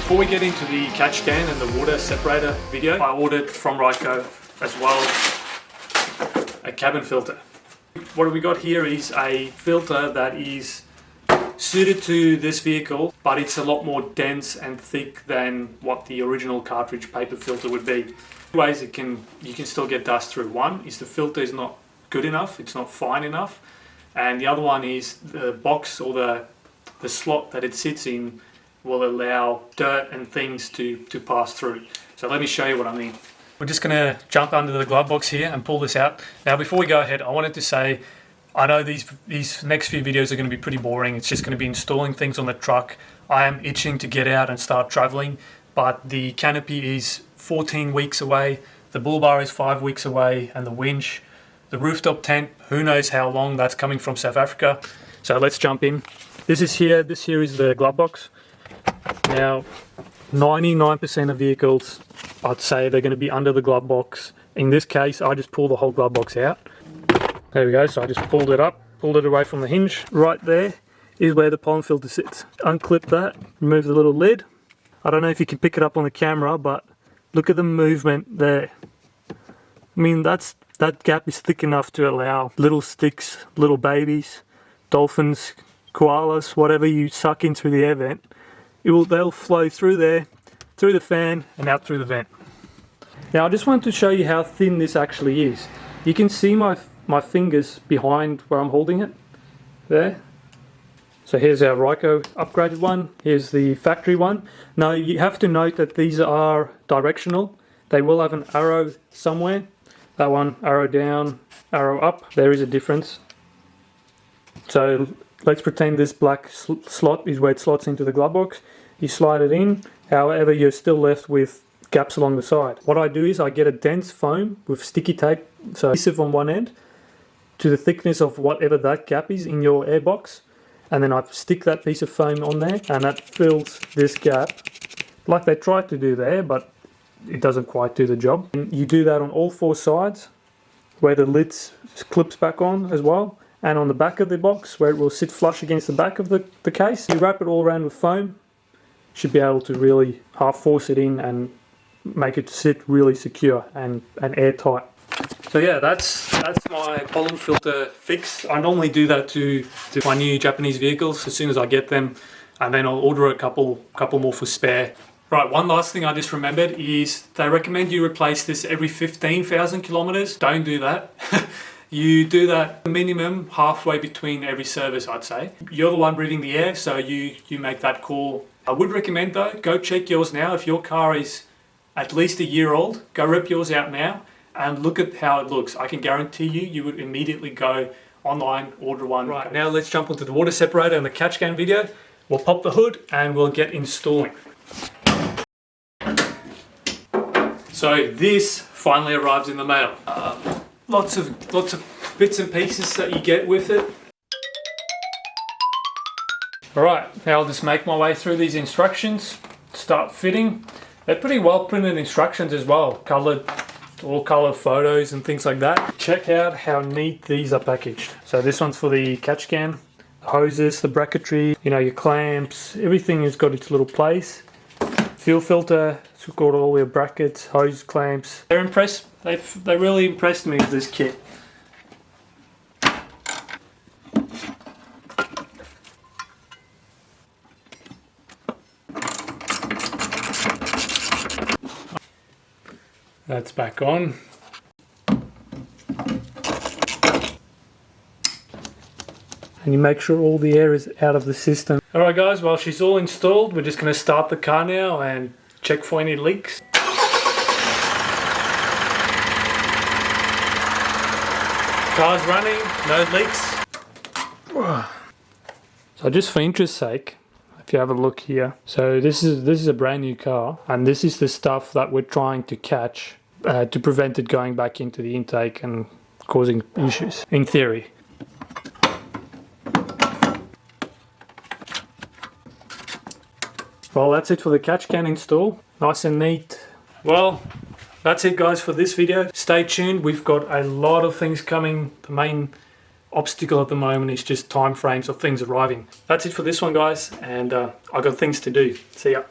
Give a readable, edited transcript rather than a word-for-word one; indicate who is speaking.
Speaker 1: Before we get into the catch can and the water separator video, I ordered from Ryco as well a cabin filter. What we got here is a filter that is suited to this vehicle, but it's a lot more dense and thick than what the original cartridge paper filter would be. Two ways you can still get dust through. One is the filter is not good enough, it's not fine enough, and the other one is the box or the slot that it sits in will allow dirt and things to pass through. So let me show you what I mean. We're just going to jump under the glove box here and pull this out. Now before we go ahead, I wanted to say, I know these next few videos are going to be pretty boring. It's just going to be installing things on the truck. I am itching to get out and start traveling, but the canopy is 14 weeks away, the bull bar is 5 weeks away, and the winch, the rooftop tent, who knows how long that's coming from South Africa. So let's jump in. This here is the glove box. Now 99% of vehicles, I'd say they're going to be under the glove box. In this case, I just pulled the whole glove box out. There we go, so I just pulled it up, pulled it away from the hinge. Right there is where the pollen filter sits. Unclip that, remove the little lid. I don't know if you can pick it up on the camera, but look at the movement there. I mean, that gap is thick enough to allow little sticks, little babies, dolphins, koalas, whatever you suck in through the air vent, they'll flow through there, through the fan and out through the vent. Now I just wanted to show you how thin this actually is. You can see my fingers behind where I'm holding it, there. So here's our Ryco upgraded one, here's the factory one. Now you have to note that these are directional. They will have an arrow somewhere. That one, arrow down, arrow up, there is a difference. So let's pretend this black slot is where it slots into the glove box. You slide it in, however you're still left with gaps along the side. What I do is I get a dense foam with sticky tape, so adhesive on one end, to the thickness of whatever that gap is in your air box, and then I stick that piece of foam on there, and that fills this gap, like they tried to do there, but it doesn't quite do the job. And you do that on all four sides, where the lid clips back on as well, and on the back of the box where it will sit flush against the back of the case. You wrap it all around with foam, should be able to really half force it in and make it sit really secure and airtight. So yeah, that's my pollen filter fix. I normally do that to my new Japanese vehicles as soon as I get them, and then I'll order a couple more for spare. Right, one last thing I just remembered is they recommend you replace this every 15,000 kilometers. Don't do that. You do that minimum halfway between every service, I'd say. You're the one breathing the air, so you make that call. I would recommend though, go check yours now. If your car is at least a year old, go rip yours out now and look at how it looks. I can guarantee you would immediately go online, order one. Right, now let's jump onto the water separator and the catch can video. We'll pop the hood and we'll get installing. So this finally arrives in the mail. Lots of bits and pieces that you get with it. Alright, now I'll just make my way through these instructions, start fitting. They're pretty well printed instructions as well, all coloured photos and things like that. Check out how neat these are packaged. So this one's for the catch can, the hoses, the bracketry, your clamps, everything has got its little place. Fuel filter, it's got all your brackets, hose clamps. They're impressed. They really impressed me with this kit. That's back on. And you make sure all the air is out of the system. Alright guys, while she's all installed, we're just going to start the car now and check for any leaks. Car's running, no leaks. So just for interest's sake, if you have a look here, so this is a brand new car, and this is the stuff that we're trying to catch to prevent it going back into the intake and causing issues, in theory. Well, that's it for the catch can install. Nice and neat. Well, that's it guys for this video. Stay tuned, we've got a lot of things coming. The main obstacle at the moment is just time frames of things arriving. That's it for this one guys, and I've got things to do. See ya.